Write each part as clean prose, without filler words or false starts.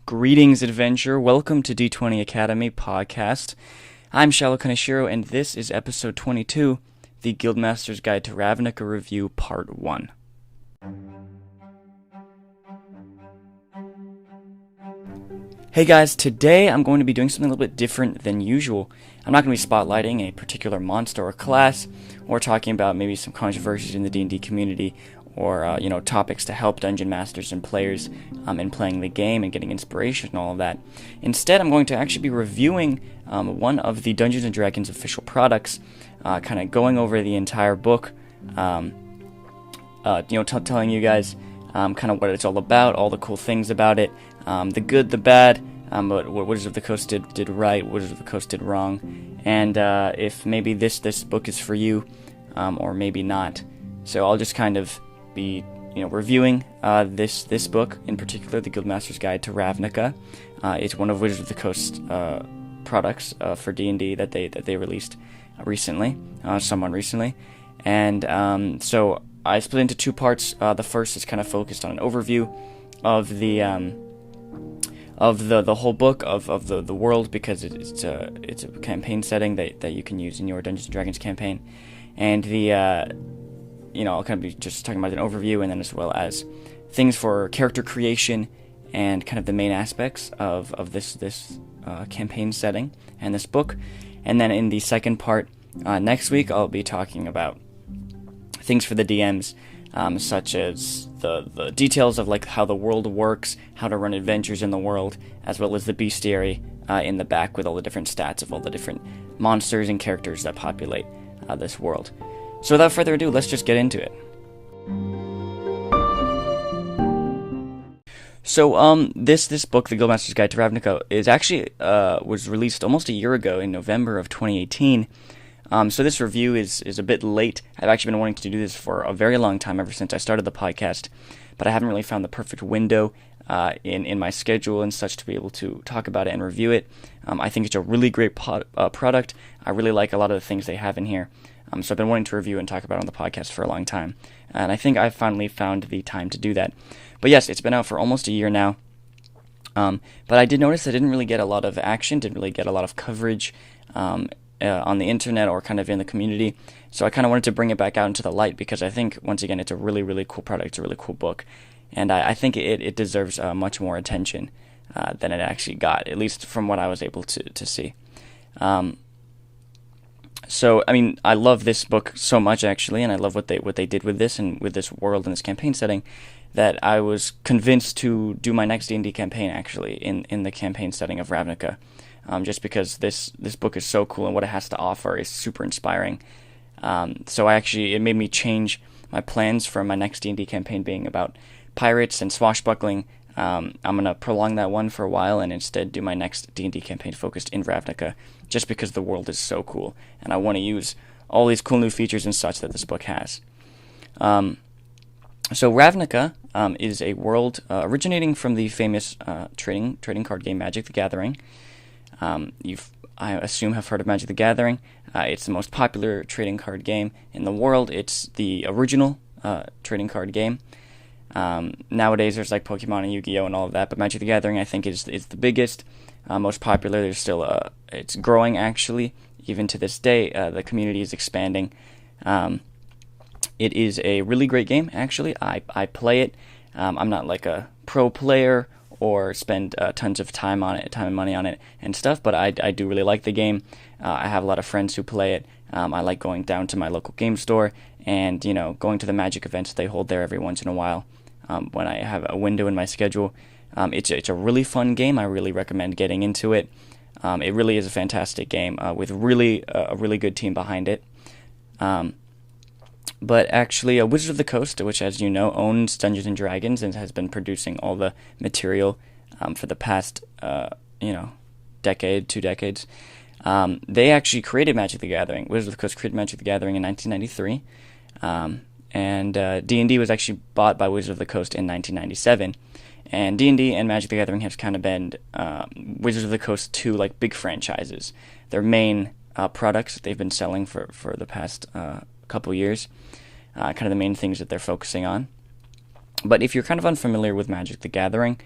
Greetings, adventure. Welcome to D20 Academy podcast. I'm Shallow Kaneshiro, and this is episode 22, the Guildmaster's Guide to Ravnica Review, Part 1. Hey guys, today I'm going to be doing something a little bit different than usual. I'm not going to be spotlighting a particular monster or class, or talking about maybe some controversies in the D&D community, or topics to help dungeon masters and players in playing the game and getting inspiration and all of that. Instead, I'm going to actually be reviewing one of the Dungeons & Dragons official products, kind of going over the entire book, telling you guys kind of what it's all about, all the cool things about it, the good, the bad, what Wizards of the Coast did right, Wizards of the Coast did wrong, and if maybe this book is for you, or maybe not. So I'll just kind of be reviewing this book in particular, the Guildmaster's Guide to Ravnica. It's one of Wizards of the Coast products for D&D that they released recently, somewhat recently, and so I split into two parts. The first is kind of focused on an overview of the whole book of the world, because it's a campaign setting that you can use in your Dungeons & Dragons campaign, and I'll kind of be just talking about an overview, and then as well as things for character creation and kind of the main aspects of this campaign setting and this book. And then in the second part, next week, I'll be talking about things for the DMs, such as the details of like how the world works, how to run adventures in the world, as well as the bestiary in the back with all the different stats of all the different monsters and characters that populate this world. So without further ado, let's just get into it. So this book, The Guildmaster's Guide to Ravnica, is actually was released almost a year ago in November of 2018. So this review is a bit late. I've actually been wanting to do this for a very long time, ever since I started the podcast, but I haven't really found the perfect window in my schedule and such to be able to talk about it and review it. I think it's a really great product. I really like a lot of the things they have in here. So I've been wanting to review and talk about it on the podcast for a long time, and I think I finally found the time to do that. But yes, it's been out for almost a year now, but I did notice I didn't really get a lot of action, didn't really get a lot of coverage on the internet or kind of in the community, so I kind of wanted to bring it back out into the light, because I think, once again, it's a really, really cool product, it's a really cool book, and I think it deserves much more attention than it actually got, at least from what I was able to see. So, I mean, I love this book so much, actually, and I love what they did with this and with this world and this campaign setting, that I was convinced to do my next D&D campaign, actually, in the campaign setting of Ravnica, just because this book is so cool, and what it has to offer is super inspiring. So it made me change my plans for my next D&D campaign being about pirates and swashbuckling. I'm going to prolong that one for a while and instead do my next D&D campaign focused in Ravnica, just because the world is so cool, and I want to use all these cool new features and such that this book has. So Ravnica is a world originating from the famous trading card game Magic the Gathering. I assume have heard of Magic the Gathering. It's the most popular trading card game in the world. It's the original trading card game. Nowadays there's like Pokemon and Yu-Gi-Oh! And all of that, but Magic the Gathering, I think, is the biggest, most popular. There's still it's growing, actually, even to this day. The community is expanding. It is a really great game, actually. I play it. I'm not like a pro player or spend tons of time and money on it and stuff, but I do really like the game. I have a lot of friends who play it. I like going down to my local game store and going to the Magic events that they hold there every once in a while. When I have a window in my schedule. It's a really fun game. I really recommend getting into it. It really is a fantastic game with a really good team behind it. But actually, Wizards of the Coast, which, as you know, owns Dungeons & Dragons and has been producing all the material for the past, decade, 2 decades, they actually created Magic the Gathering. Wizards of the Coast created Magic the Gathering in 1993. And D&D was actually bought by Wizards of the Coast in 1997. And D&D and Magic the Gathering have kind of been Wizards of the Coast 2 like big franchises. Their main products that they've been selling for the past couple years, kind of the main things that they're focusing on. But if you're kind of unfamiliar with Magic the Gathering,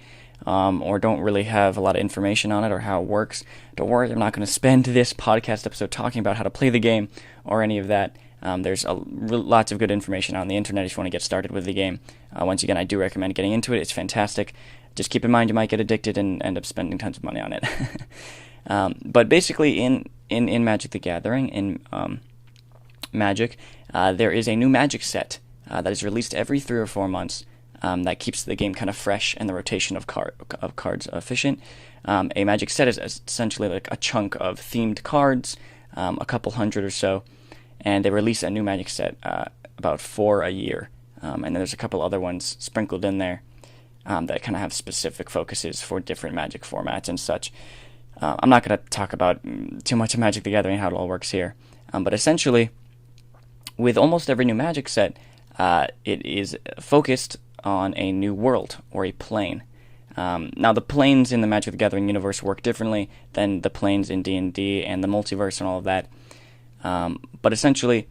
or don't really have a lot of information on it or how it works, don't worry, I'm not going to spend this podcast episode talking about how to play the game or any of that. There's lots of good information on the internet if you want to get started with the game. Once again, I do recommend getting into it. It's fantastic. Just keep in mind you might get addicted and end up spending tons of money on it. But basically, in Magic the Gathering, in Magic, there is a new Magic set that is released every 3 or 4 months. That keeps the game kind of fresh and the rotation of cards efficient. A Magic set is essentially like a chunk of themed cards, a couple hundred or so, and they release a new Magic set about 4 a year. And then there's a couple other ones sprinkled in there that kind of have specific focuses for different Magic formats and such. I'm not going to talk about too much of Magic the Gathering, how it all works here. But essentially, with almost every new Magic set, it is focused on a new world or a plane. Now, the planes in the Magic the Gathering universe work differently than the planes in D&D and the multiverse and all of that. But essentially,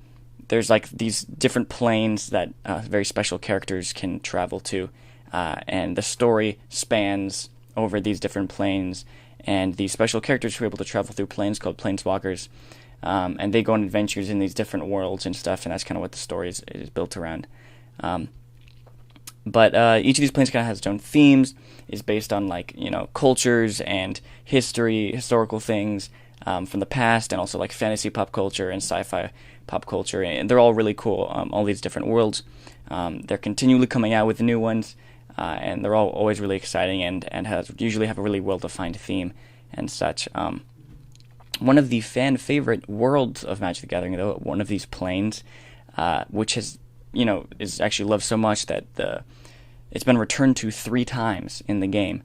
there's like these different planes that very special characters can travel to, and the story spans over these different planes, and these special characters who are able to travel through planes called planeswalkers, and they go on adventures in these different worlds and stuff, and that's kind of what the story is built around. But each of these planes kind of has its own themes, is based on cultures and historical things from the past, and also like fantasy pop culture and sci-fi pop culture, and they're all really cool. All these different worlds, they're continually coming out with new ones, and they're all always really exciting and usually have a really well-defined theme and such. One of the fan favorite worlds of Magic the Gathering, though, one of these planes, which has is actually loved so much that it's been returned to 3 times in the game.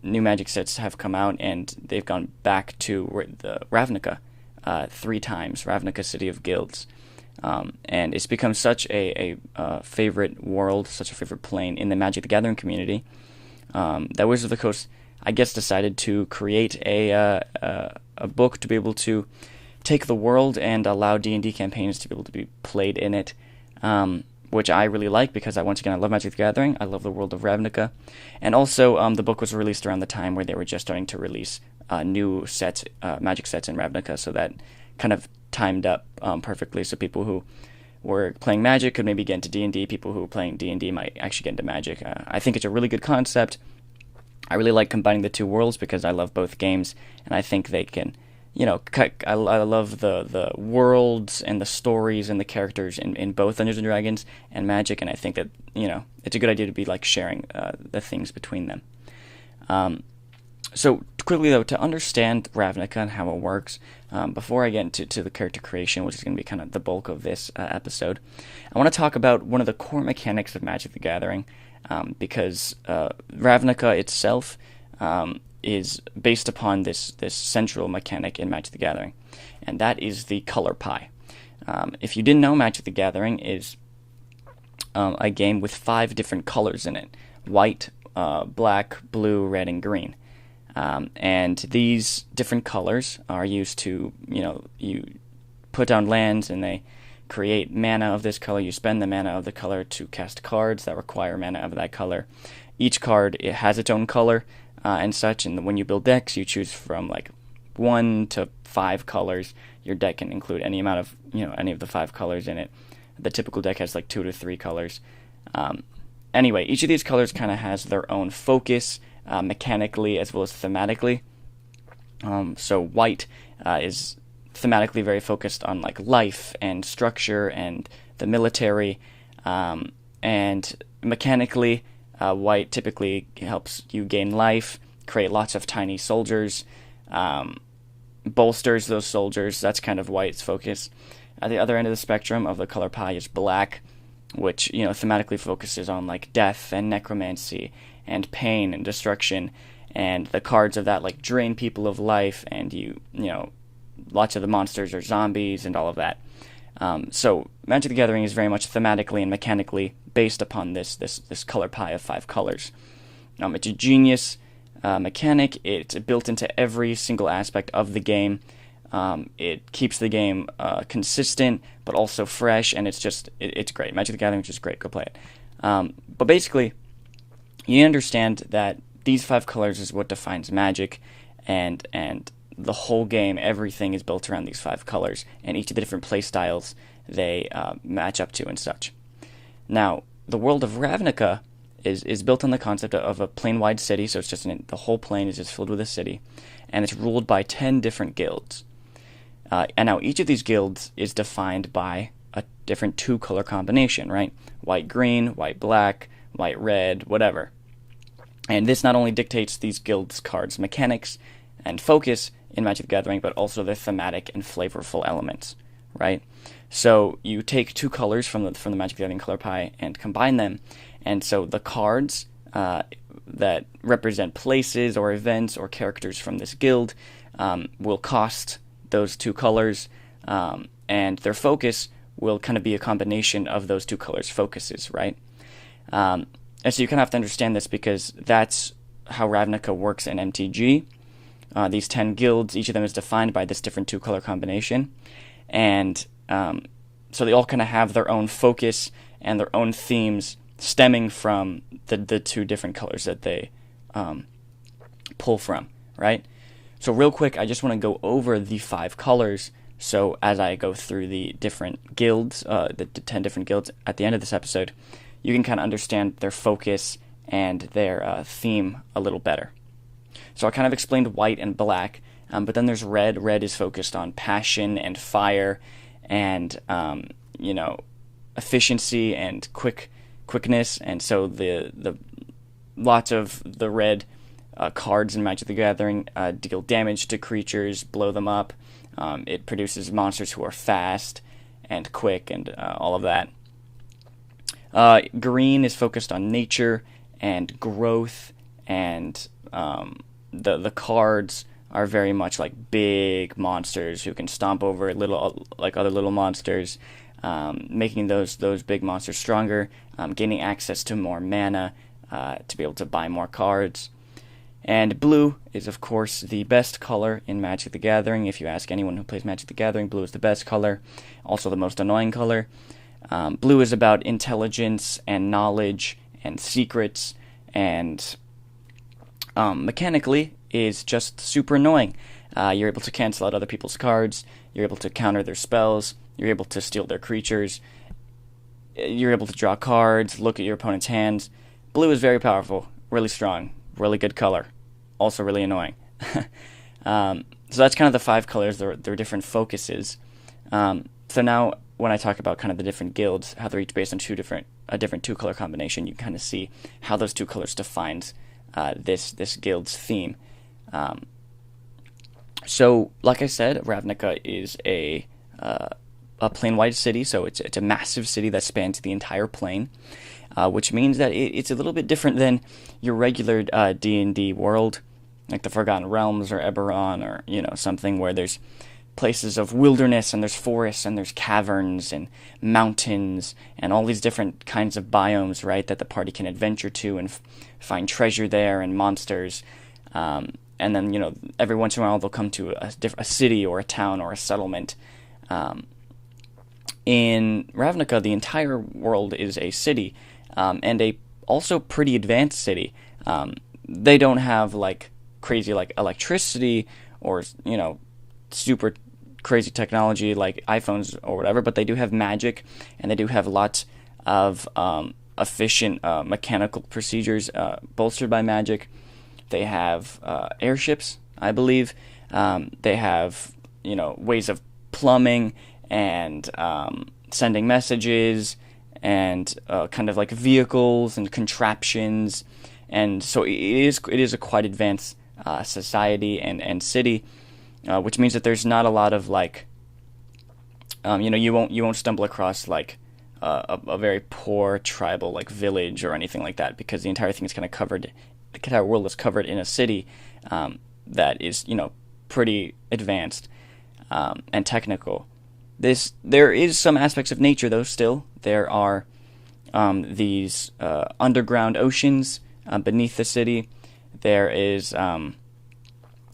New Magic sets have come out, and they've gone back to the Ravnica 3 times, Ravnica City of Guilds. And it's become such a favorite world, such a favorite plane in the Magic the Gathering community, that Wizards of the Coast, I guess, decided to create a book to be able to take the world and allow D&D campaigns to be able to be played in it. Which I really like because I love Magic the Gathering. I love the world of Ravnica. And also, the book was released around the time where they were just starting to release new sets, Magic sets in Ravnica, so that kind of timed up perfectly. So people who were playing Magic could maybe get into D&D. People who were playing D&D might actually get into Magic. I think it's a really good concept. I really like combining the 2 worlds because I love both games, and I think they can... I love the worlds and the stories and the characters in both Dungeons & Dragons and Magic, and I think that, it's a good idea to be, sharing the things between them. So, quickly, though, to understand Ravnica and how it works, before I get into the character creation, which is going to be kind of the bulk of this episode, I want to talk about one of the core mechanics of Magic the Gathering, because Ravnica itself... is based upon this central mechanic in Magic the Gathering, and that is the color pie. If you didn't know, Magic the Gathering is a game with 5 different colors in it: white, black, blue, red, and green. And these different colors are used to, you put down lands and they create mana of this color. You spend the mana of the color to cast cards that require mana of that color. Each card, it has its own color, and such, and when you build decks, you choose from 1 to 5 colors. Your deck can include any amount of, any of the 5 colors in it. The typical deck has 2 to 3 colors. Anyway, each of these colors kind of has their own focus, mechanically as well as thematically. So white is thematically very focused on life and structure and the military, and mechanically, white typically helps you gain life, create lots of tiny soldiers, bolsters those soldiers. That's kind of white's focus. At the other end of the spectrum of the color pie is black, which thematically focuses on death and necromancy and pain and destruction, and the cards of that drain people of life, and lots of the monsters are zombies and all of that. So Magic the Gathering is very much thematically and mechanically based upon this color pie of 5 colors. It's a genius mechanic. It's built into every single aspect of the game. It keeps the game consistent, but also fresh, and it's great. Magic the Gathering is just great. Go play it. But basically, you understand that these 5 colors is what defines magic, and the whole game, everything is built around these 5 colors, and each of the different play styles they match up to and such. Now, the world of Ravnica is built on the concept of a plane-wide city, so it's just the whole plane is just filled with a city, and it's ruled by 10 different guilds. And now each of these guilds is defined by a different 2-color combination, right? White-green, white-black, white-red, whatever. And this not only dictates these guilds' cards' mechanics and focus in Magic the Gathering, but also their thematic and flavorful elements, right? So you take 2 colors from the Magic the Gathering color pie and combine them, and so the cards that represent places or events or characters from this guild will cost those 2 colors, and their focus will kind of be a combination of those 2 colors' focuses, right? And so you kind of have to understand this because that's how Ravnica works in MTG. These 10 guilds, each of them is defined by this different 2-color combination, and so they all kind of have their own focus and their own themes stemming from the 2 different colors that they pull from, right? So real quick, I just want to go over the 5 colors, so as I go through the different guilds, the 10 different guilds at the end of this episode, you can kind of understand their focus and their theme a little better. So I kind of explained white and black, but then there's red. Red is focused on passion and fire and, efficiency and quickness, and so the lots of the red cards in Magic the Gathering deal damage to creatures, blow them up. It produces monsters who are fast and quick and all of that. Green is focused on nature and growth, and the cards are very much like big monsters who can stomp over other little monsters, making those big monsters stronger, gaining access to more mana to be able to buy more cards. And blue is, of course, the best color in Magic the Gathering. If you ask anyone who plays Magic the Gathering, blue is the best color, also the most annoying color. Blue is about intelligence and knowledge and secrets, and mechanically is just super annoying. You're able to cancel out other people's cards, you're able to counter their spells, you're able to steal their creatures, you're able to draw cards, look at your opponent's hands. Blue is very powerful, really strong, really good color, also really annoying. So that's kind of the 5 colors, their different focuses. So now when I talk about kind of the different guilds, how they're each based on a different 2-color combination, you kind of see how those 2 colors defines this guild's theme. So, like I said, Ravnica is a plane-wide city, so it's a massive city that spans the entire plane, which means that it's a little bit different than your regular D&D world, like the Forgotten Realms or Eberron or something where there's places of wilderness and there's forests and there's caverns and mountains and all these different kinds of biomes, right, that the party can adventure to and find treasure there and monsters. And then, every once in a while they'll come to a city or a town or a settlement. In Ravnica, the entire world is a city, and a also pretty advanced city. They don't have crazy electricity or super crazy technology like iPhones or whatever, but they do have magic, and they do have lots of efficient mechanical procedures bolstered by magic. They have airships, I believe. They have ways of plumbing and sending messages and kind of like vehicles and contraptions, and so it is a quite advanced society and city. Which means that there's not a lot of you won't stumble across a very poor tribal village or anything like that, because the entire thing is kind of covered. The entire world is covered in a city that is pretty advanced and technical. There is some aspects of nature though. Still, there are these underground oceans beneath the city. There is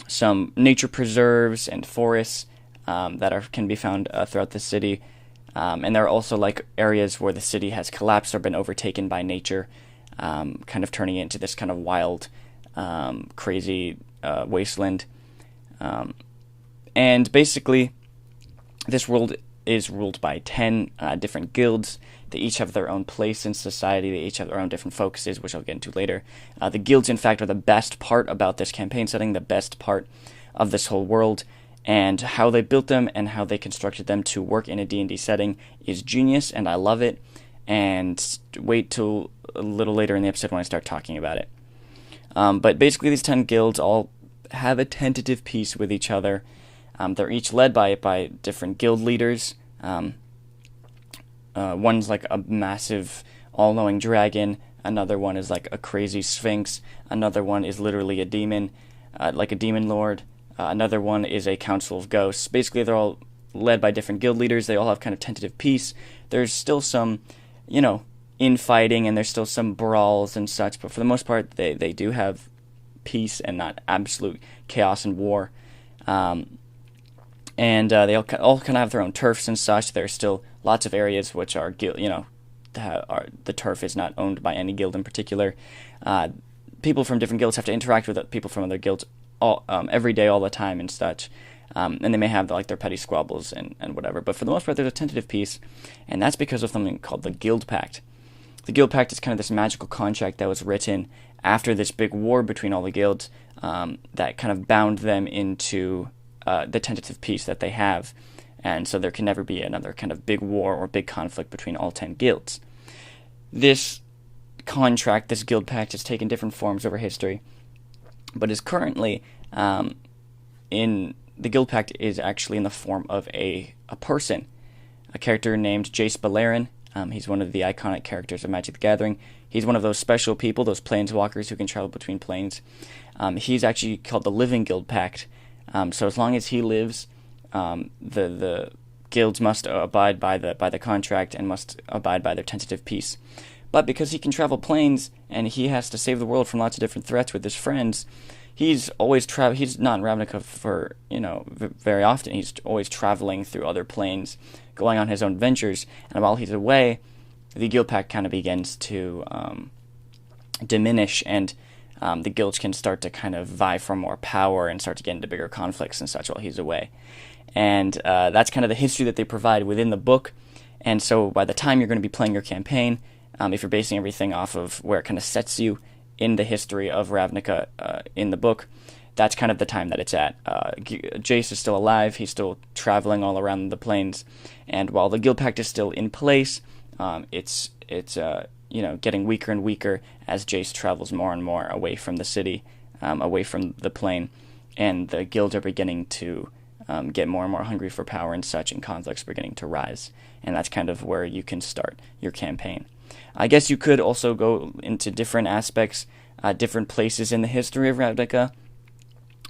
some nature preserves and forests that can be found throughout the city, and there are also areas where the city has collapsed or been overtaken by nature, kind of turning it into this kind of wild crazy wasteland. And basically, this world is ruled by 10 different guilds. They each have their own place in society. They each have their own different focuses, which I'll get into later. The guilds, in fact, are the best part about this campaign setting, the best part of this whole world. And how they built them and how they constructed them to work in a D&D setting is genius, and I love it. And wait till a little later in the episode when I start talking about it. But basically, these 10 guilds all have a tentative peace with each other. They're each led by different guild leaders. One's like a massive, all-knowing dragon. Another one is like a crazy sphinx. Another one is literally a demon, like a demon lord. Another one is a council of ghosts. Basically, they're all led by different guild leaders. They all have kind of tentative peace. There's still some, infighting, and there's still some brawls and such. But for the most part, they do have peace and not absolute chaos and war. And they all kind of have their own turfs and such. There's still lots of areas which are, the turf is not owned by any guild in particular. People from different guilds have to interact with people from other guilds every day, all the time, and such. And they may have their petty squabbles and whatever. But for the most part, there's a tentative peace, and that's because of something called the Guild Pact. The Guild Pact is kind of this magical contract that was written after this big war between all the guilds that kind of bound them into the tentative peace that they have. And so there can never be another kind of big war or big conflict between all 10 guilds. This contract, this Guild Pact, has taken different forms over history, but is currently in the Guild Pact is actually in the form of a person, a character named Jace Beleren. He's one of the iconic characters of Magic the Gathering. He's one of those special people, those planeswalkers who can travel between planes. He's actually called the Living Guild Pact. So as long as he lives, the guilds must abide by the contract and must abide by their tentative peace. But because he can travel planes and he has to save the world from lots of different threats with his friends, he's always he's not in Ravnica for very often. He's always traveling through other planes, going on his own ventures. And while he's away, the Guild Pact kind of begins to diminish, and the guilds can start to kind of vie for more power and start to get into bigger conflicts and such while he's away. And that's kind of the history that they provide within the book. And so by the time you're going to be playing your campaign, if you're basing everything off of where it kind of sets you in the history of Ravnica in the book, that's kind of the time that it's at. Jace is still alive. He's still traveling all around the plains. And while the Guild Pact is still in place, it's getting weaker and weaker as Jace travels more and more away from the city, away from the plane. And the guilds are beginning to get more and more hungry for power and such, and conflicts are beginning to rise. And that's kind of where you can start your campaign. I guess you could also go into different aspects, different places in the history of Ravnica,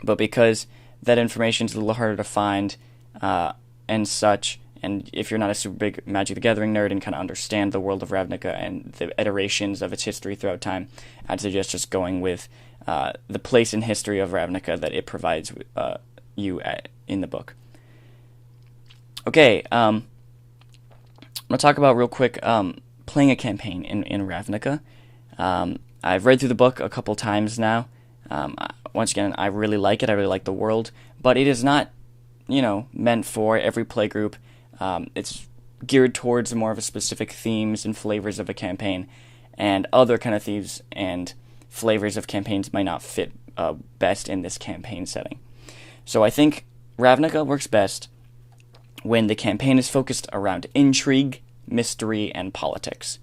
but because that information is a little harder to find and such, and if you're not a super big Magic the Gathering nerd and kind of understand the world of Ravnica and the iterations of its history throughout time, I'd suggest just going with the place in history of Ravnica that it provides you in the book. Okay, I'm going to talk about real quick playing a campaign in Ravnica. I've read through the book a couple times now. Once again, I really like it. I really like the world, but it is not, meant for every play group. It's geared towards more of a specific themes and flavors of a campaign, and other kind of themes and flavors of campaigns might not fit best in this campaign setting. So I think Ravnica works best when the campaign is focused around intrigue, mystery, and politics.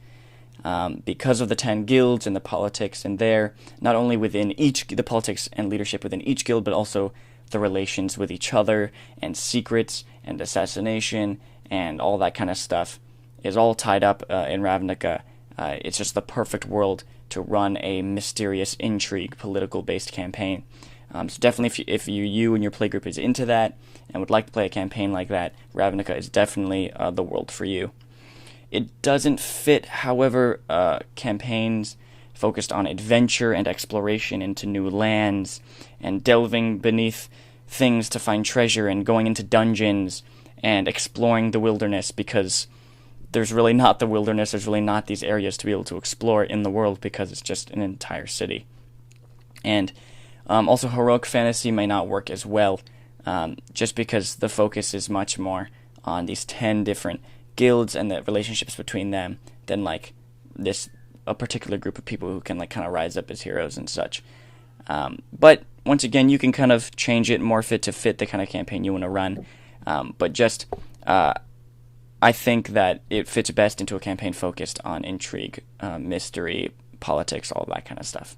Because of the 10 guilds and the politics in there, not only within the politics and leadership within each guild, but also the relations with each other, and secrets, and assassination, and all that kind of stuff is all tied up in Ravnica. It's just the perfect world to run a mysterious intrigue, political-based campaign. So definitely if you and your playgroup is into that and would like to play a campaign like that, Ravnica is definitely the world for you. It doesn't fit, however, campaigns focused on adventure and exploration into new lands and delving beneath things to find treasure and going into dungeons and exploring the wilderness, because there's really not the wilderness, there's really not these areas to be able to explore in the world because it's just an entire city. And also, heroic fantasy may not work as well, just because the focus is much more on these 10 different guilds and the relationships between them than like a particular group of people who can like kind of rise up as heroes and such. But once again, you can kind of change it, morph it to fit the kind of campaign you want to run. But just I think that it fits best into a campaign focused on intrigue, mystery, politics, all that kind of stuff.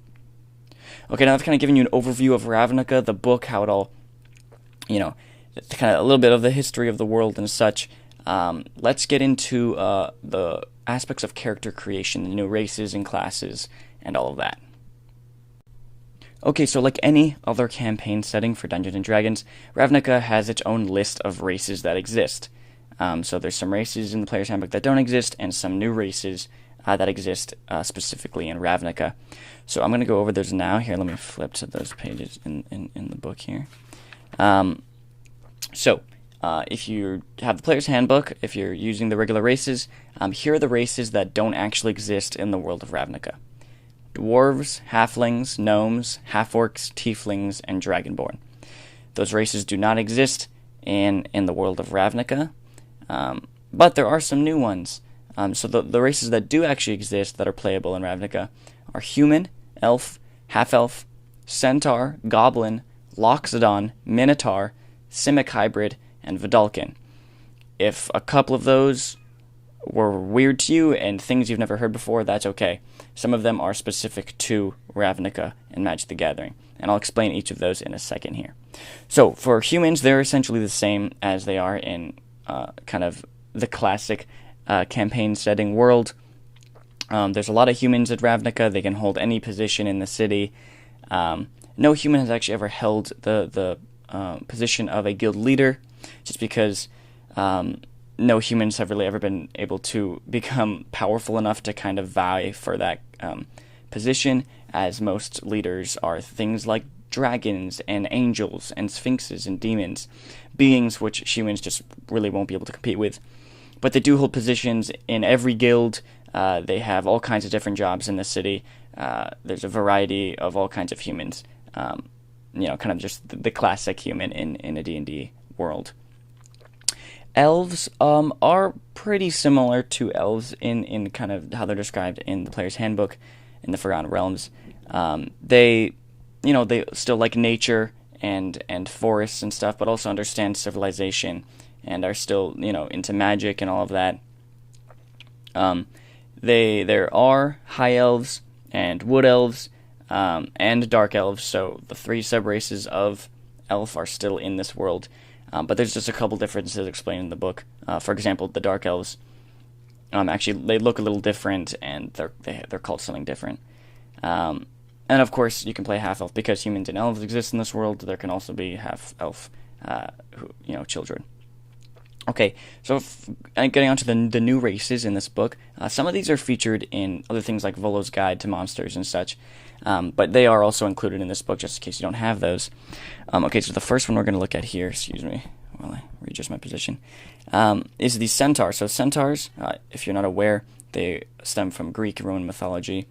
Okay, now I've kind of given you an overview of Ravnica, the book, how it all, kind of a little bit of the history of the world and such. Let's get into the aspects of character creation, the new races and classes, and all of that. Okay, so like any other campaign setting for Dungeons & Dragons, Ravnica has its own list of races that exist. So there's some races in the Player's Handbook that don't exist, and some new races that exist specifically in Ravnica. So I'm going to go over those now. Here, let me flip to those pages in the book here. So if you have the Player's Handbook, if you're using the regular races, here are the races that don't actually exist in the world of Ravnica. Dwarves, halflings, gnomes, half-orcs, tieflings, and dragonborn. Those races do not exist in the world of Ravnica, but there are some new ones. So the races that do actually exist that are playable in Ravnica are human, elf, half-elf, centaur, goblin, loxodon, minotaur, simic hybrid, and Vidalcan. If a couple of those were weird to you and things you've never heard before, that's okay. Some of them are specific to Ravnica and Magic the Gathering, and I'll explain each of those in a second here. So for humans, they're essentially the same as they are in kind of the classic campaign setting world. There's a lot of humans at Ravnica. They can hold any position in the city. No human has actually ever held the position of a guild leader, just because no humans have really ever been able to become powerful enough to kind of vie for that position, as most leaders are things like dragons and angels and sphinxes and demons, beings which humans just really won't be able to compete with. But they do hold positions in every guild. They have all kinds of different jobs in the city. There's a variety of all kinds of humans. Kind of just the classic human in a D&D world. Elves are pretty similar to elves in kind of how they're described in the Player's Handbook in the Forgotten Realms. They still like nature and forests and stuff, but also understand civilization and are still, into magic and all of that. There are high elves and wood elves and dark elves, so the 3 sub-races of elf are still in this world. But there's just a couple differences explained in the book. For example, the dark elves, actually, they look a little different, and they're called something different. And of course, you can play half-elf, because humans and elves exist in this world. There can also be half-elf, children. Okay, so getting on to the new races in this book, some of these are featured in other things like Volo's Guide to Monsters and such, but they are also included in this book just in case you don't have those. Okay, so the first one we're going to look at here, excuse me, while I readjust my position, is the centaur. So centaurs, if you're not aware, they stem from Greek and Roman mythology.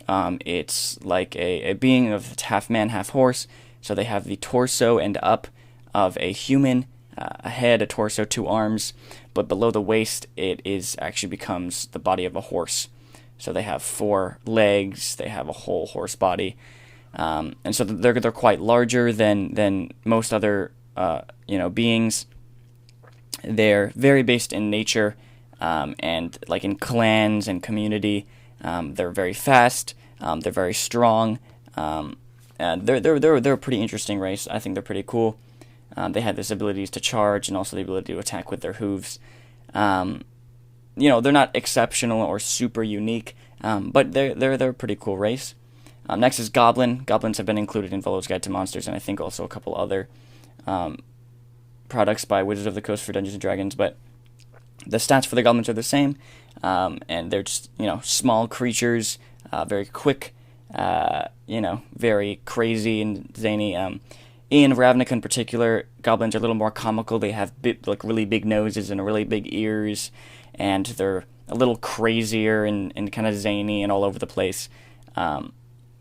It's like a being of half man, half horse, so they have the torso and up of a human, a head, a torso, 2 arms, but below the waist it actually becomes the body of a horse. So they have 4 legs, they have a whole horse body, and so they're quite larger than most other beings. They're very based in nature, and like in clans and community. They're very fast. They're very strong. And they're a pretty interesting race. I think they're pretty cool. They have this abilities to charge and also the ability to attack with their hooves. They're not exceptional or super unique, but they're a pretty cool race. Next is Goblin. Goblins have been included in Volo's Guide to Monsters, and I think also a couple other products by Wizards of the Coast for Dungeons & Dragons, but the stats for the Goblins are the same, and they're just, small creatures, very quick, very crazy and zany. In Ravnica in particular, goblins are a little more comical. They have really big noses and really big ears, and they're a little crazier and kind of zany and all over the place.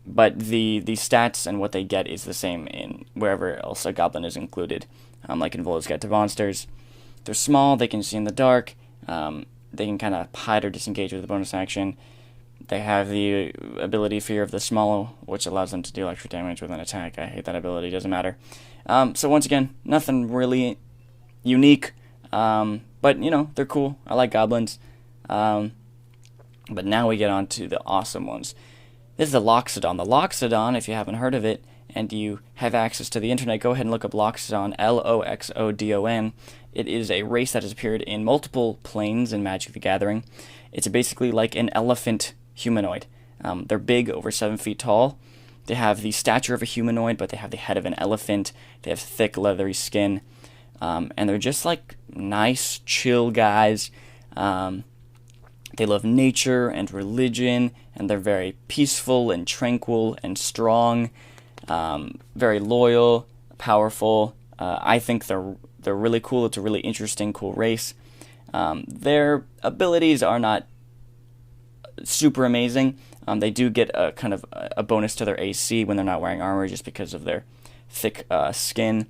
but the stats and what they get is the same in wherever else a goblin is included. Like in Volo's Guide to Monsters, they're small, they can see in the dark, they can kind of hide or disengage with a bonus action. They have the ability Fear of the Small, which allows them to deal extra damage with an attack. I hate that ability, doesn't matter. So once again, nothing really unique, but they're cool. I like goblins. But now we get on to the awesome ones. This is the Loxodon. The Loxodon, if you haven't heard of it, and you have access to the internet, go ahead and look up Loxodon, Loxodon. It is a race that has appeared in multiple planes in Magic the Gathering. It's basically like an elephant humanoid. They're big, over 7 feet tall. They have the stature of a humanoid, but they have the head of an elephant. They have thick, leathery skin. And they're just like nice, chill guys. They love nature and religion, and they're very peaceful and tranquil and strong. Very loyal, powerful. I think they're really cool. It's a really interesting, cool race. Their abilities are not super amazing. They do get a kind of a bonus to their AC when they're not wearing armor, just because of their thick skin.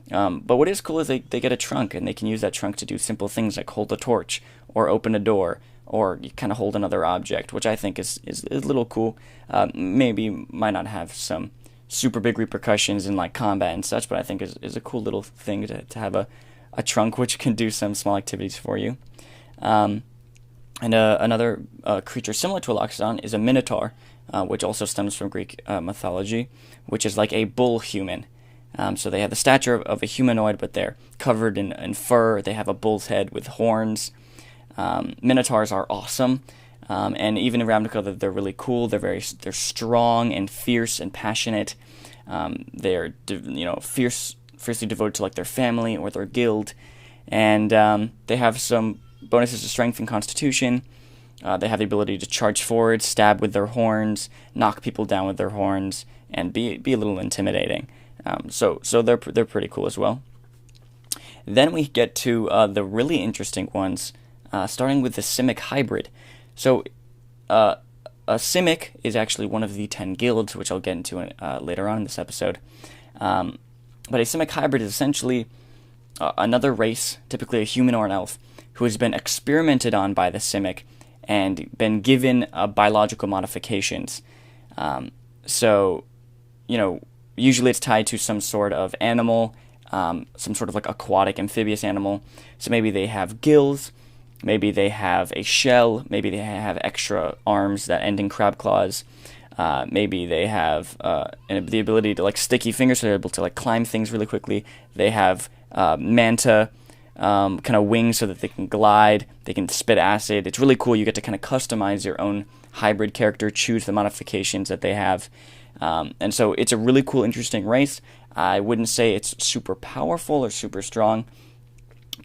But what is cool is they get a trunk, and they can use that trunk to do simple things like hold a torch or open a door, or you kind of hold another object, which I think is a little cool. Maybe might not have some super big repercussions in like combat and such, but I think is a cool little thing to have a trunk which can do some small activities for you. And another creature similar to a Loxodon is a Minotaur, which also stems from Greek mythology, which is like a bull human. So they have the stature of a humanoid, but they're covered in fur. They have a bull's head with horns. Minotaurs are awesome, and even in Ravnica, they're really cool. They're strong and fierce and passionate. They're fiercely devoted to like their family or their guild, and they have some bonuses to strength and constitution. They have the ability to charge forward, stab with their horns, knock people down with their horns, and be a little intimidating. So they're pretty cool as well. Then we get to the really interesting ones, starting with the Simic Hybrid. So a Simic is actually one of the 10 guilds, which I'll get into later on in this episode. But a Simic Hybrid is essentially another race, typically a human or an elf, who has been experimented on by the Simic and been given biological modifications. Usually it's tied to some sort of animal, some sort of like aquatic amphibious animal. So maybe they have gills, maybe they have a shell, maybe they have extra arms that end in crab claws, maybe they have the ability to like sticky fingers, so they're able to like climb things really quickly. They have manta kind of wings so that they can glide, they can spit acid. It's really cool. You get to kind of customize your own hybrid character, choose the modifications that they have. And so it's a really cool, interesting race. I wouldn't say it's super powerful or super strong,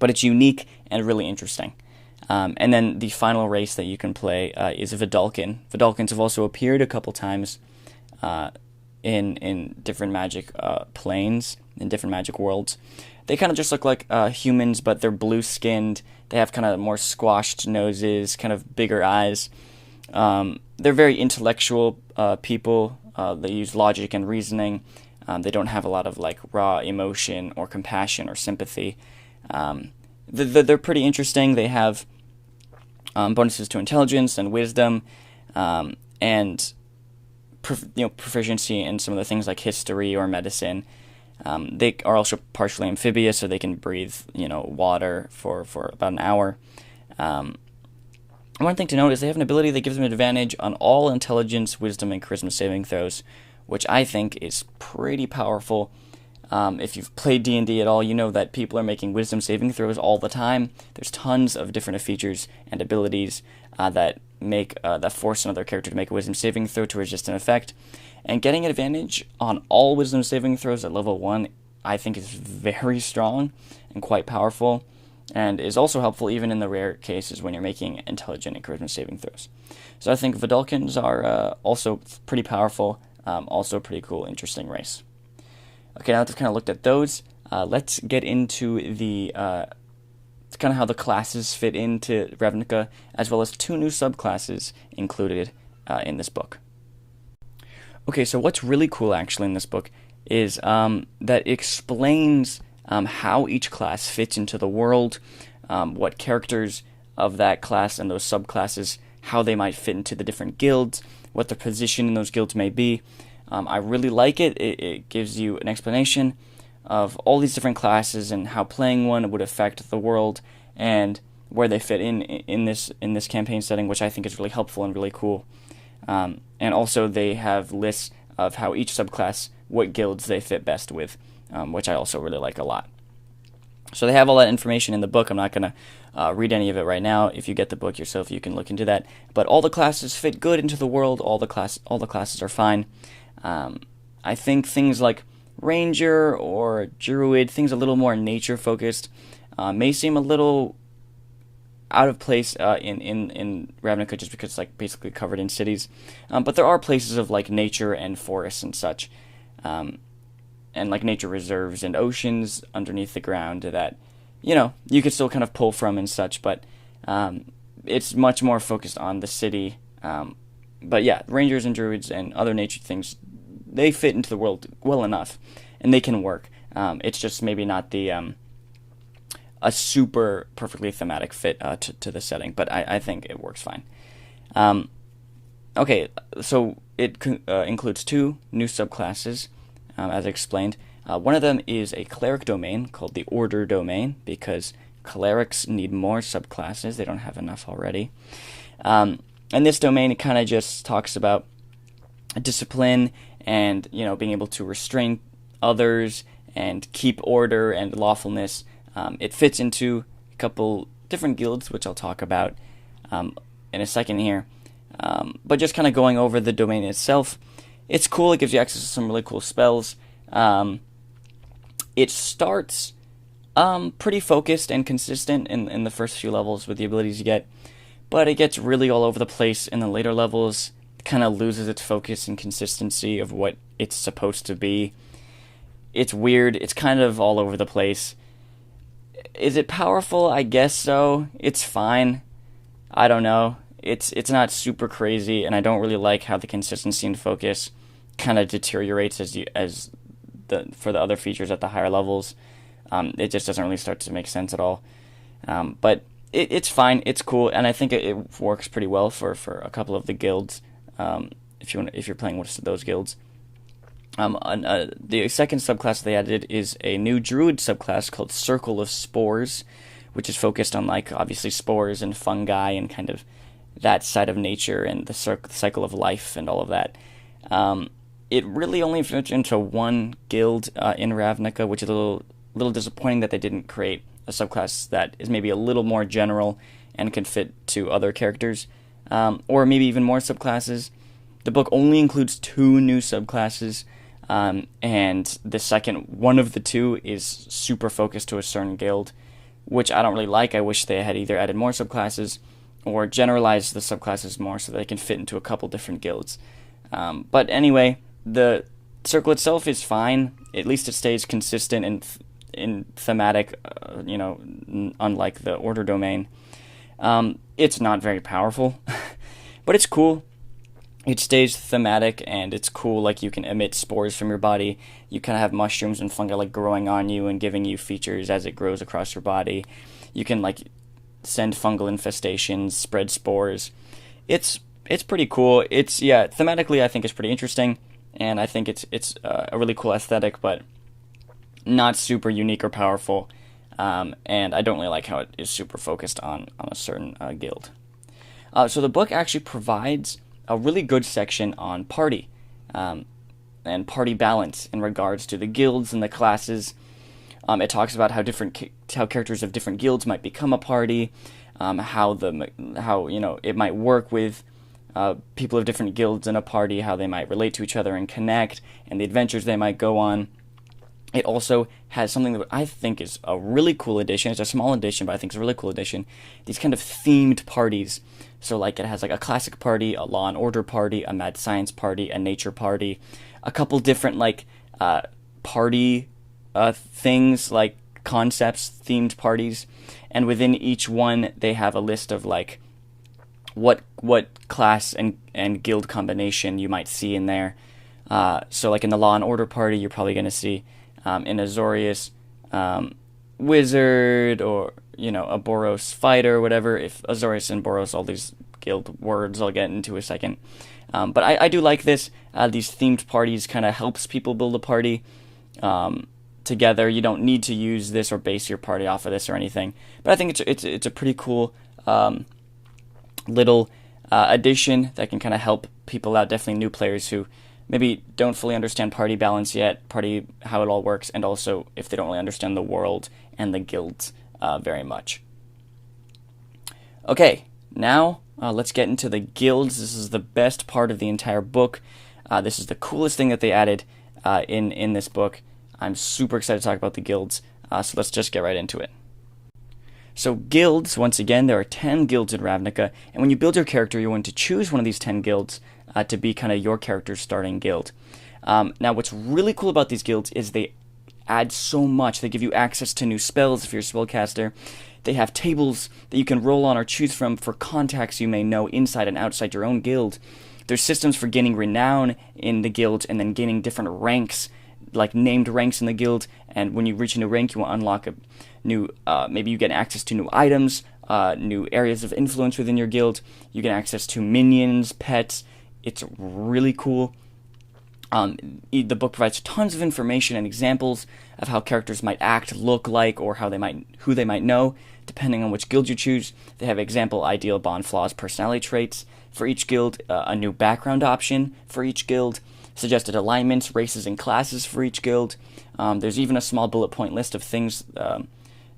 but it's unique and really interesting. And then the final race that you can play is Vidalcan. Vidalcans have also appeared a couple times in different magic planes, in different magic worlds. They kind of just look like humans, but they're blue-skinned. They have kind of more squashed noses, kind of bigger eyes. They're very intellectual people. They use logic and reasoning. They don't have a lot of like raw emotion or compassion or sympathy. They're pretty interesting. They have bonuses to intelligence and wisdom, and proficiency in some of the things like history or medicine. They are also partially amphibious, so they can breathe water for about an hour. One thing to note is they have an ability that gives them an advantage on all intelligence, wisdom, and charisma saving throws, which I think is pretty powerful. If you've played D&D at all, you know that people are making wisdom saving throws all the time. There's tons of different features and abilities that force another character to make a wisdom saving throw to resist an effect. And getting an advantage on all wisdom saving throws at level 1, I think is very strong and quite powerful, and is also helpful even in the rare cases when you're making intelligent and charisma saving throws. So I think Vidalcans are also pretty powerful, also a pretty cool, interesting race. Okay, now that we've kind of looked at those, let's get into the kind of how the classes fit into Ravnica, as well as 2 new subclasses included in this book. Okay, so what's really cool actually in this book is that it explains how each class fits into the world, what characters of that class and those subclasses, how they might fit into the different guilds, what their position in those guilds may be. I really like it. It gives you an explanation of all these different classes and how playing one would affect the world and where they fit in this campaign setting, which I think is really helpful and really cool. And also they have lists of how each subclass, what guilds they fit best with, which I also really like a lot. So they have all that information in the book. I'm not going to read any of it right now. If you get the book yourself, you can look into that. But all the classes fit good into the world. All the classes are fine. I think things like Ranger or Druid, things a little more nature focused, may seem a little out of place in Ravnica just because it's like basically covered in cities. But there are places of like nature and forests and such. And like nature reserves and oceans underneath the ground that, you could still kind of pull from and such, but it's much more focused on the city. But yeah, rangers and druids and other nature things, they fit into the world well enough, and they can work. It's just maybe not a super perfectly thematic fit to the setting, but I think it works fine. Okay, so it includes 2 new subclasses, as I explained. One of them is a cleric domain called the Order domain, because clerics need more subclasses. They don't have enough already. And this domain, it kind of just talks about discipline and, being able to restrain others and keep order and lawfulness. It fits into a couple different guilds, which I'll talk about in a second here. But just kind of going over the domain itself, it's cool. It gives you access to some really cool spells. It starts pretty focused and consistent in the first few levels with the abilities you get, but it gets really all over the place in the later levels. It kind of loses its focus and consistency of what it's supposed to be. It's weird. It's kind of all over the place. Is it powerful? I guess so. It's fine. I don't know. It's not super crazy, and I don't really like how the consistency and focus kind of deteriorates for the other features at the higher levels. It just doesn't really start to make sense at all. But it's fine. It's cool, and I think it works pretty well for a couple of the guilds. If you're playing with those guilds. The second subclass they added is a new druid subclass called Circle of Spores, which is focused on obviously spores and fungi and kind of that side of nature and the cycle of life and all of that. It really only fits into one guild in Ravnica, which is a little disappointing that they didn't create a subclass that is maybe a little more general and can fit to other characters, or maybe even more subclasses. The book only includes 2 new subclasses, and the second one of the 2 is super focused to a certain guild, which I don't really like. I wish they had either added more subclasses or generalized the subclasses more so they can fit into a couple different guilds. But anyway, the circle itself is fine. At least it stays consistent and in thematic, unlike the Order domain. It's not very powerful, but it's cool. It stays thematic, and it's cool. You can emit spores from your body. You kind of have mushrooms and fungi growing on you and giving you features as it grows across your body. You can send fungal infestations, spread spores. It's pretty cool. Thematically I think it's pretty interesting, and I think it's a really cool aesthetic, but not super unique or powerful. And I don't really like how it is super focused on a certain guild. So the book actually provides a really good section on party and party balance in regards to the guilds and the classes. It talks about how characters of different guilds might become a party, how it might work with people of different guilds in a party, how they might relate to each other and connect, and the adventures they might go on. It also has something that I think is a really cool addition. It's a small addition, but I think it's a really cool addition. These kind of themed parties. So it has a classic party, a law and order party, a mad science party, a nature party, a couple different party things, concepts, themed parties. And within each one, they have a list of what class and guild combination you might see in there. So like in the Law and Order party, you're probably going to see an Azorius wizard, or a Boros fighter, or whatever. If Azorius and Boros, all these guild words I'll get into a second. But I do like this. These themed parties kind of helps people build a party together. You don't need to use this or base your party off of this or anything. But I think it's a pretty cool little addition that can kind of help people out. Definitely new players who maybe don't fully understand party balance yet, how it all works, and also if they don't really understand the world and the guilds very much. Okay, now let's get into the guilds. This is the best part of the entire book. This is the coolest thing that they added in this book. I'm super excited to talk about the guilds, so let's just get right into it. So guilds, once again, there are 10 guilds in Ravnica, and when you build your character, you want to choose one of these 10 guilds to be kind of your character's starting guild. Now, what's really cool about these guilds is they add so much. They give you access to new spells if you're a spellcaster. They have tables that you can roll on or choose from for contacts you may know inside and outside your own guild. There's systems for gaining renown in the guild and then gaining different ranks, like named ranks in the guild, and when you reach a new rank, you will unlock a new, maybe you get access to new items, new areas of influence within your guild. You get access to minions, pets. It's really cool. The book provides tons of information and examples of how characters might act, look like, or who they might know, depending on which guild you choose. They have example, ideal, bond, flaws, personality traits for each guild, a new background option for each guild, suggested alignments, races, and classes for each guild. There's even a small bullet point list of things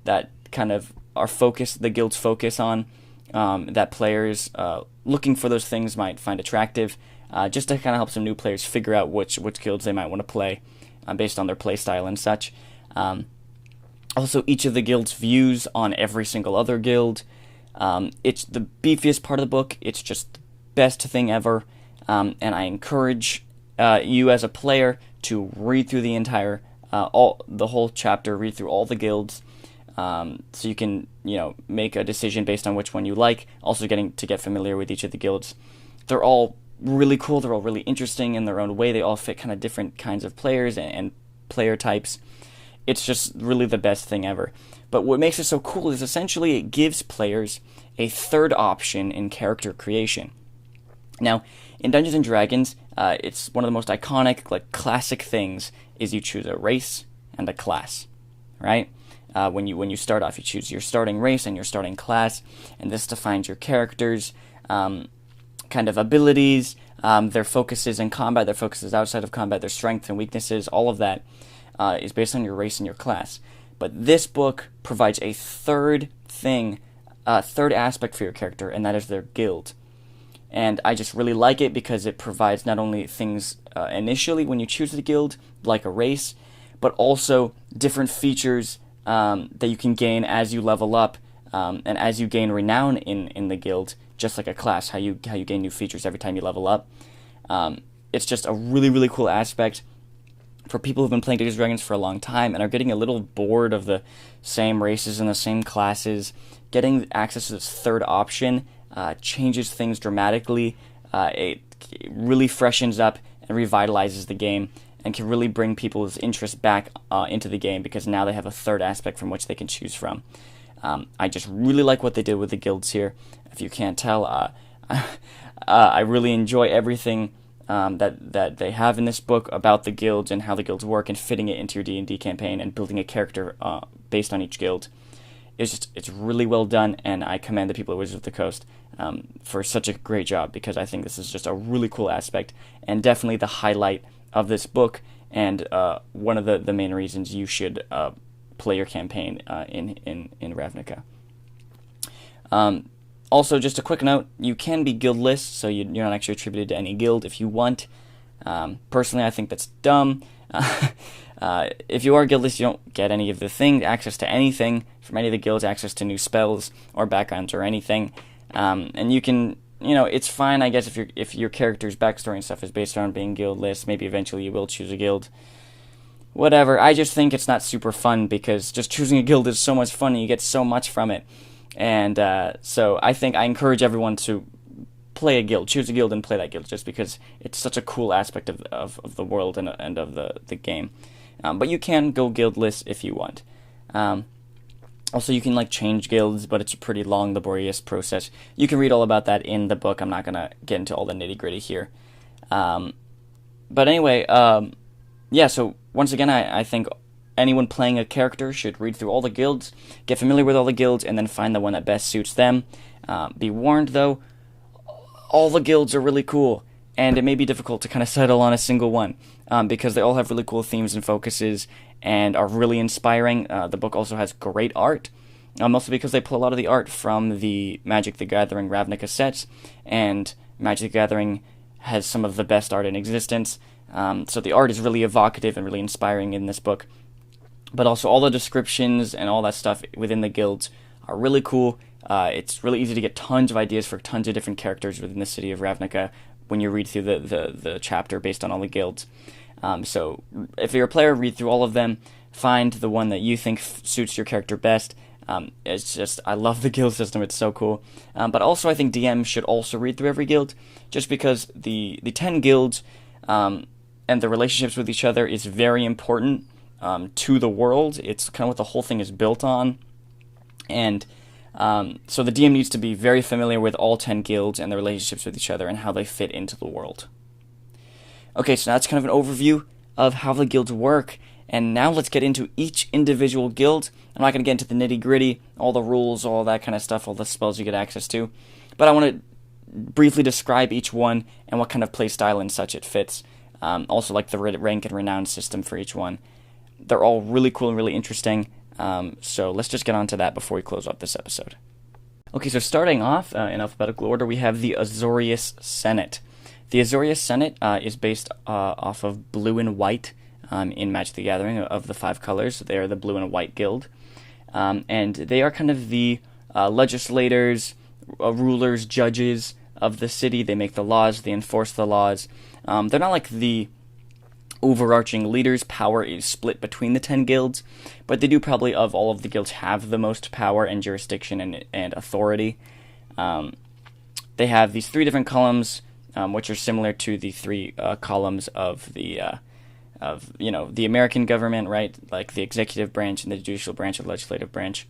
that kind of the guilds focus on, that players looking for those things might find attractive, just to kind of help some new players figure out which guilds they might want to play based on their play style and such. Also, each of the guilds' views on every single other guild. It's the beefiest part of the book. It's just the best thing ever, and I encourage you as a player to read through the entire, the whole chapter, read through all the guilds, so you can, make a decision based on which one you like. Also getting to get familiar with each of the guilds. They're all really cool. They're all really interesting in their own way. They all fit kind of different kinds of players and player types. It's just really the best thing ever. But what makes it so cool is essentially it gives players a third option in character creation. Now, in Dungeons & Dragons, it's one of the most iconic, classic things is you choose a race and a class, right? When you start off, you choose your starting race and your starting class, and this defines your character's kind of abilities, their focuses in combat, their focuses outside of combat, their strengths and weaknesses. All of that is based on your race and your class. But this book provides a third aspect for your character, and that is their guild. And I just really like it because it provides not only things initially when you choose the guild, like a race, but also different features that you can gain as you level up, and as you gain renown in the guild, just like a class, how you gain new features every time you level up. It's just a really, really cool aspect for people who've been playing Dungeons & Dragons for a long time and are getting a little bored of the same races and the same classes. Getting access to this third option changes things dramatically. It really freshens up and revitalizes the game and can really bring people's interest back into the game because now they have a third aspect from which they can choose from. I just really like what they did with the guilds here. If you can't tell, I really enjoy everything that they have in this book about the guilds and how the guilds work and fitting it into your D&D campaign and building a character based on each guild. It's really well done, and I commend the people at Wizards of the Coast for such a great job because I think this is just a really cool aspect and definitely the highlight of this book and one of the main reasons you should play your campaign in Ravnica. Also, just a quick note, you can be guildless, so you're not actually attributed to any guild if you want. Personally, I think that's dumb. If you are guildless, you don't get any of the things, access to anything from any of the guilds, access to new spells or backgrounds or anything. And you can, it's fine, I guess, if your character's backstory and stuff is based around being guildless. Maybe eventually you will choose a guild. Whatever, I just think it's not super fun because just choosing a guild is so much fun and you get so much from it. And so I encourage everyone to play a guild, choose a guild and play that guild, just because it's such a cool aspect of the world and of the game. But you can go guildless if you want. Also, you can like change guilds, but it's a pretty long, laborious process. You can read all about that in the book. I'm not gonna get into all the nitty gritty here. But anyway, yeah. So once again, I think anyone playing a character should read through all the guilds, get familiar with all the guilds, and then find the one that best suits them. Be warned, though, all the guilds are really cool, and it may be difficult to kind of settle on a single one, because they all have really cool themes and focuses, and are really inspiring. The book also has great art, mostly because they pull a lot of the art from the Magic the Gathering Ravnica sets, and Magic the Gathering has some of the best art in existence, so the art is really evocative and really inspiring in this book. But also all the descriptions and all that stuff within the guilds are really cool. It's really easy to get tons of ideas for tons of different characters within the city of Ravnica when you read through the chapter based on all the guilds. So if you're a player, read through all of them, find the one that you think suits your character best. It's just, I love the guild system, it's so cool. But also I think DMs should also read through every guild, just because the 10 guilds and the relationships with each other is very important to the world. It's kind of what the whole thing is built on. And so the DM needs to be very familiar with all 10 guilds and the relationships with each other and how they fit into the world. Okay, so that's kind of an overview of how the guilds work, and now let's get into each individual guild. I'm not going to get into the nitty-gritty, all the rules, all that kind of stuff, all the spells you get access to, but I want to briefly describe each one and what kind of play style and such it fits. Also, like the rank and renown system for each one. They're all really cool and really interesting, so let's just get on to that before we close up this episode. Okay, so starting off in alphabetical order, we have the Azorius Senate. The Azorius Senate is based off of blue and white in Magic the Gathering of the 5 colors. They are the blue and white guild, and they are kind of the legislators, rulers, judges of the city. They make the laws, they enforce the laws. They're not like the overarching leaders. Power is split between the 10 guilds, but they do probably, of all of the guilds, have the most power and jurisdiction and authority. They have these 3 different columns, which are similar to the 3 columns of the the American government, right? Like the executive branch and the judicial branch and legislative branch.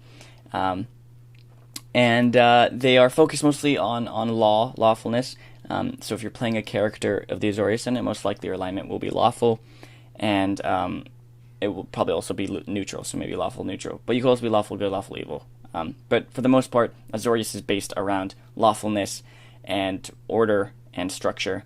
And they are focused mostly on lawfulness. So if you're playing a character of the Azorius Senate, most likely your alignment will be lawful, and it will probably also be neutral, so maybe lawful neutral. But you can also be lawful good, lawful evil. But for the most part, Azorius is based around lawfulness and order and structure.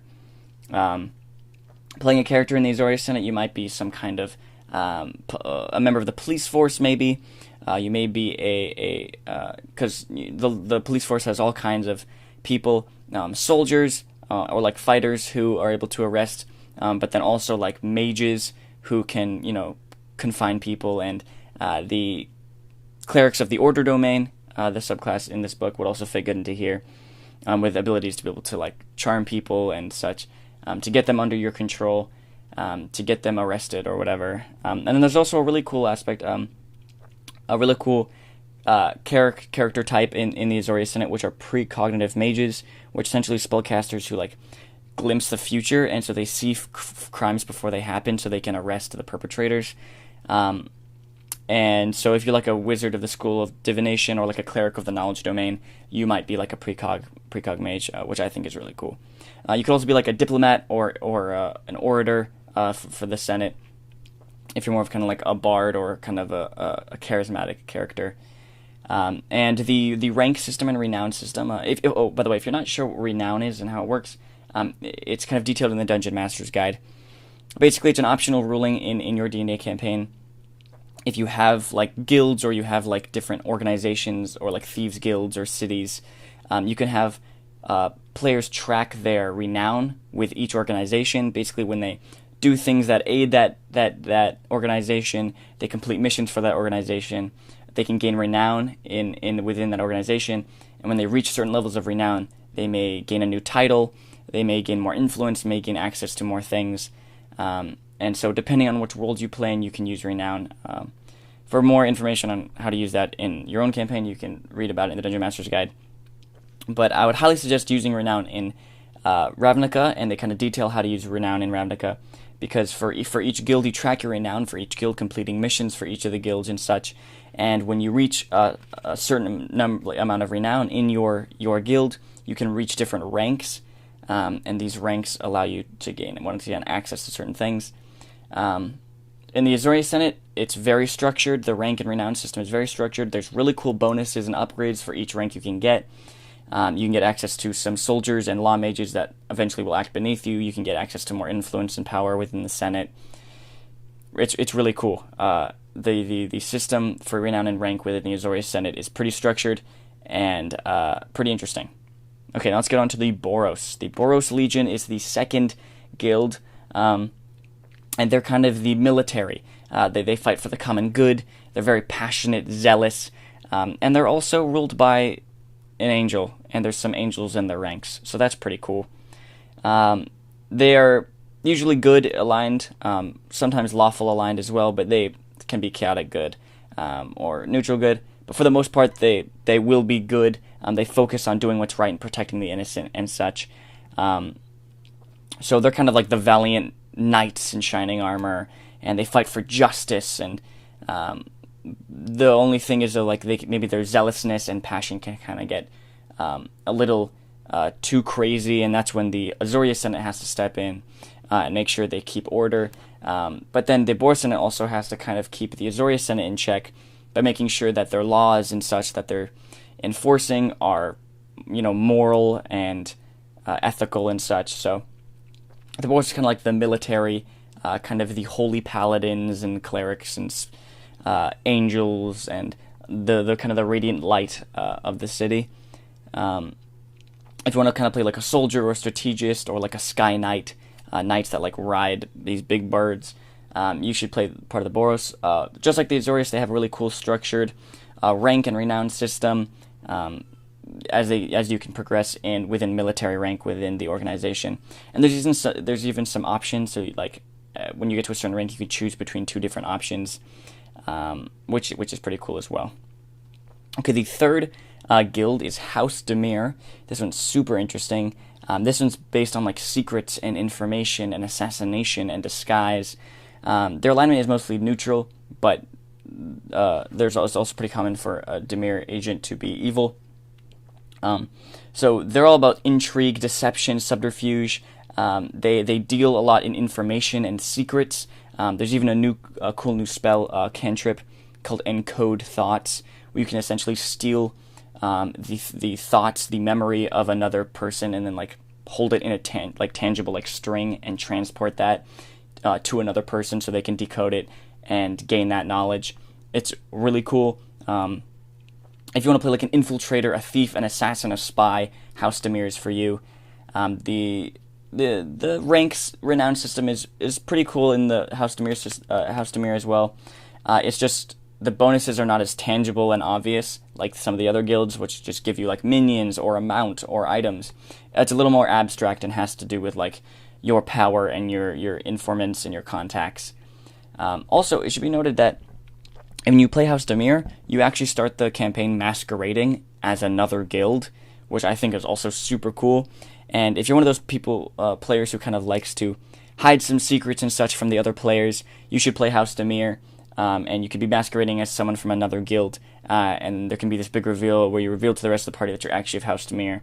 Playing a character in the Azorius Senate, you might be some kind of a member of the police force, maybe. You may be because the police force has all kinds of people, soldiers or like fighters who are able to arrest, but then also like mages who can confine people, and the clerics of the order domain, the subclass in this book, would also fit good into here, with abilities to be able to like charm people and such, to get them under your control, to get them arrested or whatever. And then there's also a really cool aspect, a really cool character type in the Azorius Senate, which are precognitive mages, which essentially spellcasters who like glimpse the future, and so they see crimes before they happen, so they can arrest the perpetrators. And so if you're like a wizard of the school of divination or like a cleric of the knowledge domain, you might be like a precog mage, which I think is really cool. You could also be like a diplomat or an orator for the Senate, if you're more of kind of like a bard or kind of a charismatic character. And the rank system and renown system. By the way, if you're not sure what renown is and how it works, it's kind of detailed in the Dungeon Master's Guide. Basically, it's an optional ruling in your D&D campaign. If you have like guilds, or you have like different organizations, or like thieves guilds or cities, you can have players track their renown with each organization. Basically, when they do things that aid that organization, they complete missions for that organization, they can gain renown within that organization. And when they reach certain levels of renown, they may gain a new title, they may gain more influence, may gain access to more things. And so depending on which world you play in, you can use renown. For more information on how to use that in your own campaign, you can read about it in the Dungeon Master's Guide. But I would highly suggest using Renown in Ravnica, and they kind of detail how to use Renown in Ravnica, because for each guild you track your Renown, for each guild completing missions for each of the guilds and such, and when you reach a certain amount of Renown in your guild, you can reach different ranks, and these ranks allow you to gain, once again, access to certain things. In the Azorius Senate, it's very structured. The rank and Renown system is very structured. There's really cool bonuses and upgrades for each rank you can get. You can get access to some soldiers and law mages that eventually will act beneath you. You can get access to more influence and power within the Senate. It's really cool. The system for Renown and rank within the Azorius Senate is pretty structured and pretty interesting. Okay, now let's get on to the Boros. The Boros Legion is the second guild, and they're kind of the military. They fight for the common good. They're very passionate, zealous, and they're also ruled by an angel, and there's some angels in their ranks, so that's pretty cool. They are usually good aligned, sometimes lawful aligned as well, but they can be chaotic good or neutral good. But for the most part, they will be good. They focus on doing what's right and protecting the innocent and such. So they're kind of like the valiant knights in shining armor, and they fight for justice. And the only thing is, like, maybe their zealousness and passion can kind of get a little too crazy, and that's when the Azorius Senate has to step in and make sure they keep order. But then the Boros Senate also has to kind of keep the Azorius Senate in check by making sure that their laws and such that they're enforcing are, moral and ethical and such. So the Boros is kind of like the military, kind of the holy paladins and clerics and angels and the kind of the radiant light of the city. If you want to kind of play like a soldier or a strategist or like a sky knight, knights that like ride these big birds, you should play part of the Boros. Just like the Azorius, they have a really cool structured rank and renown system as you can progress within military rank within the organization. And there's even some options. So like when you get to a certain rank, you can choose between two different options, which is pretty cool as well. Okay, the third guild is House Demir. This one's super interesting. This one's based on like secrets and information and assassination and disguise. Their alignment is mostly neutral, but there's also pretty common for a Demir agent to be evil. So they're all about intrigue, deception, subterfuge. They deal a lot in information and secrets. There's even a cool new spell, cantrip, called Encode Thoughts, where you can essentially steal the thoughts, the memory of another person, and then like hold it in a tangible like string and transport that to another person so they can decode it and gain that knowledge. It's really cool. If you want to play like an infiltrator, a thief, an assassin, a spy, House Demir is for you. The ranks renown system is pretty cool in the House Demir as well. It's just the bonuses are not as tangible and obvious like some of the other guilds, which just give you like minions or a mount or items. It's a little more abstract and has to do with like your power and your informants and your contacts. Also, it should be noted that when you play House Demir, you actually start the campaign masquerading as another guild, which I think is also super cool. And if you're one of those players who kind of likes to hide some secrets and such from the other players, you should play House Demir. And you could be masquerading as someone from another guild, and there can be this big reveal where you reveal to the rest of the party that you're actually of House Demir.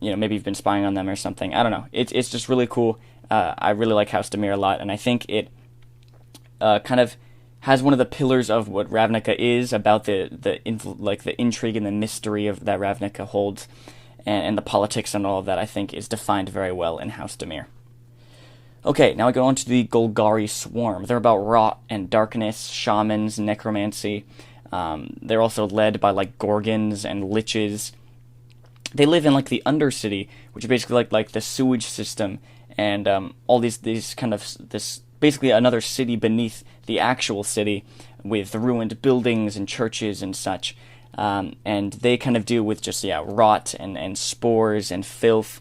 Maybe you've been spying on them or something. I don't know. It's just really cool. I really like House Demir a lot, and I think it kind of has one of the pillars of what Ravnica is about the intrigue and the mystery of that Ravnica holds, and the politics and all of that. I think is defined very well in House Demir. Okay, now I go on to the Golgari Swarm. They're about rot and darkness, shamans, necromancy. They're also led by like gorgons and liches. They live in like the Undercity, which is basically like the sewage system, and all these kind of this basically another city beneath the actual city with ruined buildings and churches and such. And they kind of deal with just rot and spores and filth.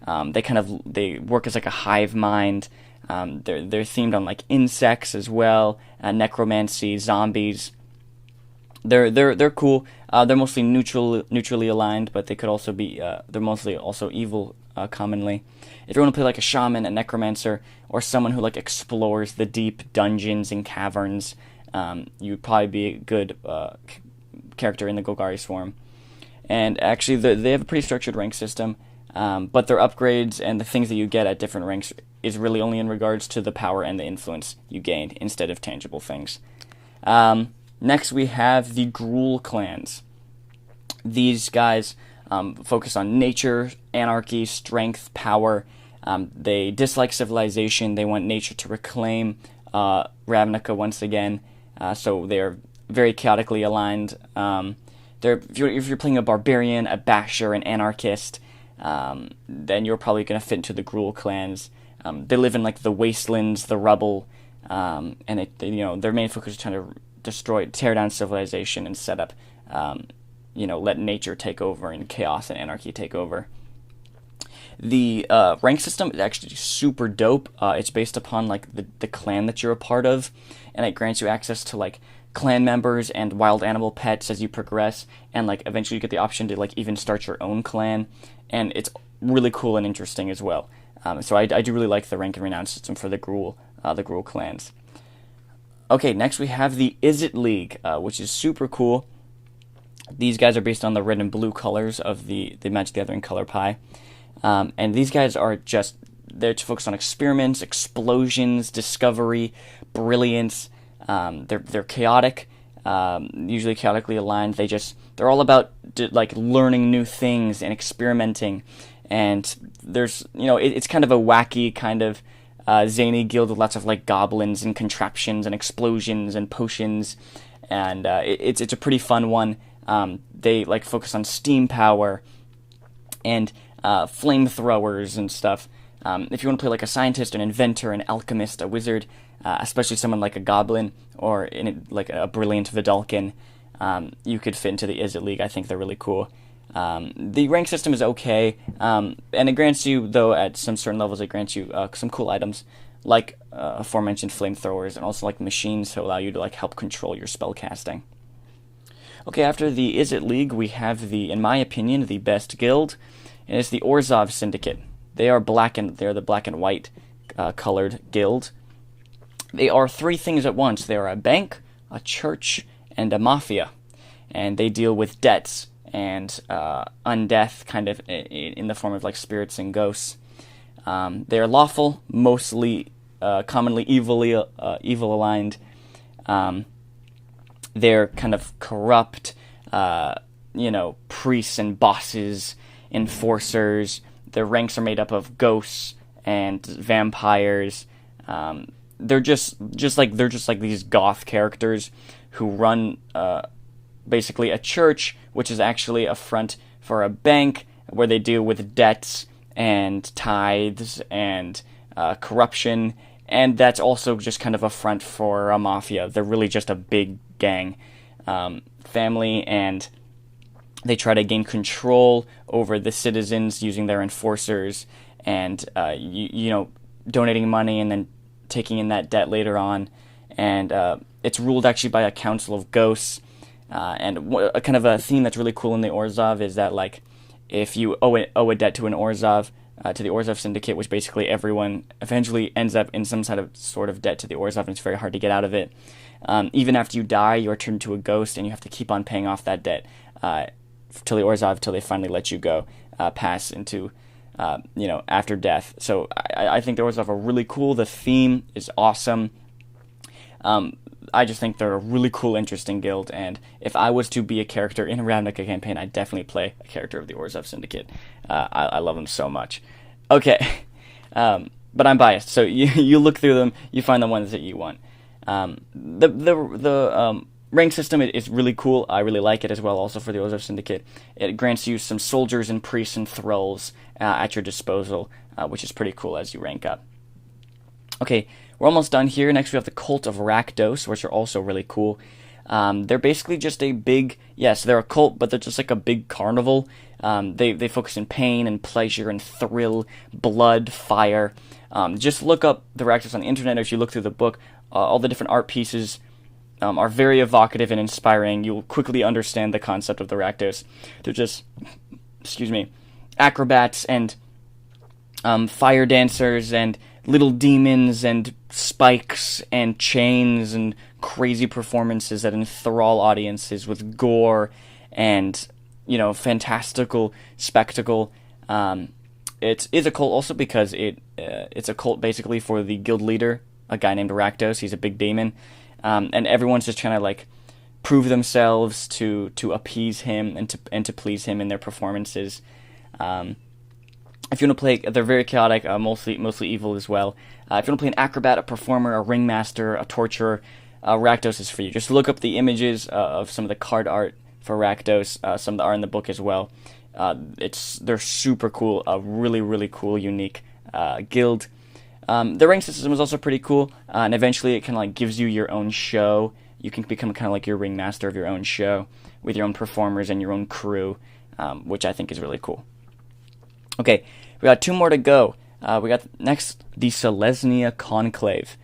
They work as like a hive mind. They're themed on like insects as well, necromancy, zombies. They're cool. They're mostly neutrally aligned, but they could also be they're mostly also evil commonly. If you want to play like a shaman, a necromancer, or someone who like explores the deep dungeons and caverns, you'd probably be a good character in the Golgari Swarm. And actually, they have a pretty structured rank system, but their upgrades and the things that you get at different ranks is really only in regards to the power and the influence you gained instead of tangible things. Next, we have the Gruul clans. These guys focus on nature, anarchy, strength, power. They dislike civilization. They want nature to reclaim Ravnica once again. So they're very chaotically aligned. If you're playing a barbarian, a basher, an anarchist, then you're probably going to fit into the Gruul clans. They live in like the wastelands, the rubble, and their main focus is trying to tear down civilization and set up, let nature take over and chaos and anarchy take over. The rank system is actually super dope. It's based upon like the clan that you're a part of, and it grants you access to like clan members and wild animal pets as you progress, and like eventually you get the option to like even start your own clan, and it's really cool and interesting as well. So I do really like the rank and renown system for the Gruul clans. Okay, next we have the Izzet League, which is super cool. These guys are based on the red and blue colors of the Magic the Gathering color pie. And these guys are just there to focus on experiments, explosions, discovery, brilliance. They're chaotic, usually chaotically aligned. They're all about like learning new things and experimenting. And there's it's kind of a wacky kind of zany guild with lots of like goblins and contraptions and explosions and potions, and it's a pretty fun one. They like focus on steam power and flamethrowers and stuff. If you want to play like a scientist, an inventor, an alchemist, a wizard, especially someone like a goblin or like a brilliant Vidalkin, you could fit into the Izzet League. I think they're really cool. The rank system is okay, and it grants you, though, at some certain levels, it grants you some cool items, like aforementioned flamethrowers, and also like machines to allow you to like help control your spell casting. Okay, after the Izzet League, we have in my opinion, the best guild, and it's the Orzhov Syndicate. They're the black and white colored guild. They are three things at once. They are a bank, a church, and a mafia, and they deal with debts and undeath, kind of in the form of like spirits and ghosts. They are lawful, mostly, commonly evil aligned. They're kind of corrupt, priests and bosses, enforcers. Their ranks are made up of ghosts and vampires. They're just like these goth characters who run basically a church, which is actually a front for a bank where they deal with debts and tithes and corruption, and that's also just kind of a front for a mafia. They're really just a big gang family, and they try to gain control over the citizens using their enforcers and donating money and then taking in that debt later on. And it's ruled actually by a council of ghosts. And a kind of a theme that's really cool in the Orzhov is that, like, if you owe a debt to an Orzhov, to the Orzhov Syndicate, which basically everyone eventually ends up in some sort of debt to the Orzhov, and it's very hard to get out of it. Even after you die, you are turned into a ghost, and you have to keep on paying off that debt till the Orzhov, till they finally let you go, pass into, after death. So I think the Orzhov are really cool. The theme is awesome. I just think they're a really cool, interesting guild, and if I was to be a character in a Ravnica campaign, I'd definitely play a character of the Orzhov Syndicate. I love them so much. Okay, but I'm biased, so you look through them, you find the ones that you want. The rank system is really cool. I really like it as well, also for the Orzhov Syndicate. It grants you some soldiers and priests and thralls at your disposal, which is pretty cool as you rank up. Okay, we're almost done here. Next we have the Cult of Rakdos, which are also really cool. They're basically just a big, yes, they're a cult, but they're just like a big carnival. They focus in pain and pleasure and thrill, blood, fire. Just look up the Rakdos on the internet, or if you look through the book, all the different art pieces are very evocative and inspiring. You'll quickly understand the concept of the Rakdos. They're just, excuse me, acrobats and fire dancers and little demons and spikes and chains and crazy performances that enthrall audiences with gore and, fantastical spectacle. It is a cult also because it's a cult basically for the guild leader, a guy named Rakdos. He's a big demon, and everyone's just trying to prove themselves to appease him and to please him in their performances. If you want to play, they're very chaotic, mostly evil as well. If you want to play an acrobat, a performer, a ringmaster, a torturer, Rakdos is for you. Just look up the images of some of the card art for Rakdos. Some that are in the book as well. They're super cool. A really, really cool, unique guild. The rank system is also pretty cool, and eventually it kind of gives you your own show. You can become kind of like your ringmaster of your own show with your own performers and your own crew, which I think is really cool. Okay, we got 2 more to go. We got next the Selesnya Conclave.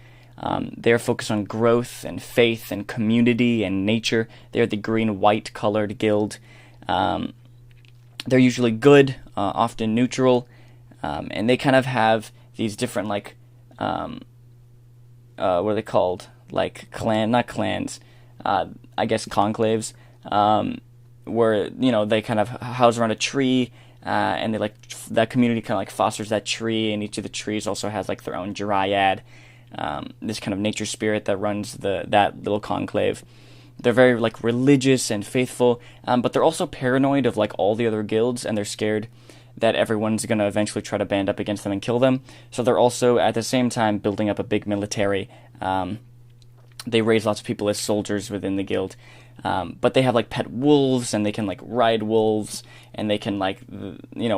They're focused on growth and faith and community and nature. They're the green-white colored guild. They're usually good, often neutral, and they kind of have these different what are they called? Not clans, I guess conclaves, where they kind of house around a tree. And they that community kind of fosters that tree, and each of the trees also has their own dryad, this kind of nature spirit that runs that little conclave. They're very religious and faithful, but they're also paranoid of all the other guilds, and they're scared that everyone's gonna eventually try to band up against them and kill them. So they're also at the same time building up a big military. They raise lots of people as soldiers within the guild. But they have pet wolves, and they can ride wolves, and they can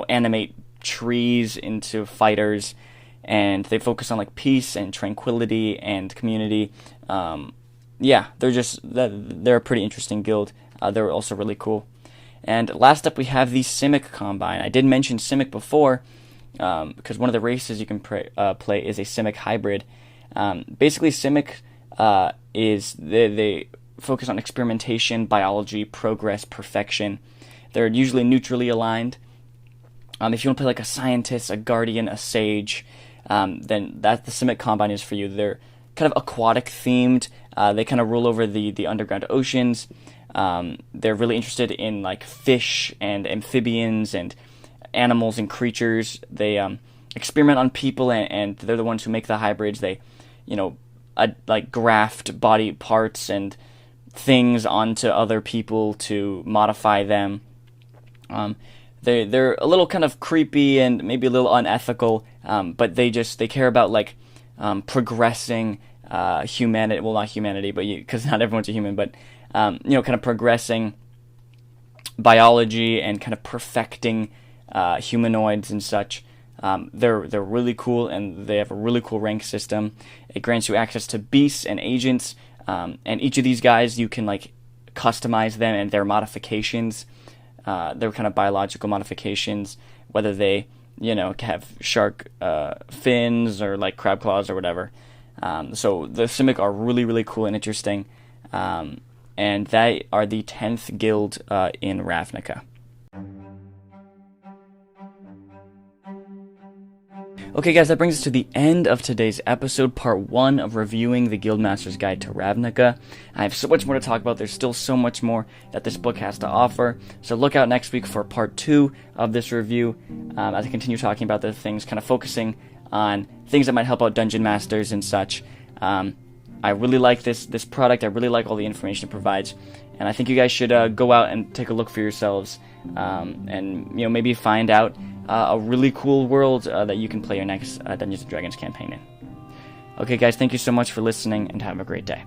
animate trees into fighters, and they focus on peace and tranquility and community. They're a pretty interesting guild. They're also really cool. And last up we have the Simic Combine. I did mention Simic before because one of the races you can play is a Simic hybrid. Basically Simic is they focus on experimentation, biology, progress, perfection. They're usually neutrally aligned. If you want to play a scientist, a guardian, a sage, then that the Simic Combine is for you. They're kind of aquatic themed. They kind of rule over the underground oceans. They're really interested in fish and amphibians and animals and creatures. They experiment on people, and they're the ones who make the hybrids. They, graft body parts and things onto other people to modify them. They're a little kind of creepy and maybe a little unethical, but they care about progressing humanity. Well, not humanity, but because not everyone's a human, but kind of progressing biology and kind of perfecting humanoids and such. They're really cool, and they have a really cool rank system. It grants you access to beasts and agents. And each of these guys, you can customize them and their modifications. They're kind of biological modifications, whether they, have shark fins or crab claws or whatever. So the Simic are really, really cool and interesting. And they are the 10th guild in Ravnica. Okay guys, that brings us to the end of today's episode, part 1 of reviewing the Guildmaster's Guide to Ravnica. I have so much more to talk about. There's still so much more that this book has to offer, so look out next week for part 2 of this review, as I continue talking about the things, kind of focusing on things that might help out dungeon masters and such. I really like this product. I really like all the information it provides, and I think you guys should go out and take a look for yourselves, and maybe find out a really cool world that you can play your next Dungeons & Dragons campaign in. Okay guys, thank you so much for listening, and have a great day.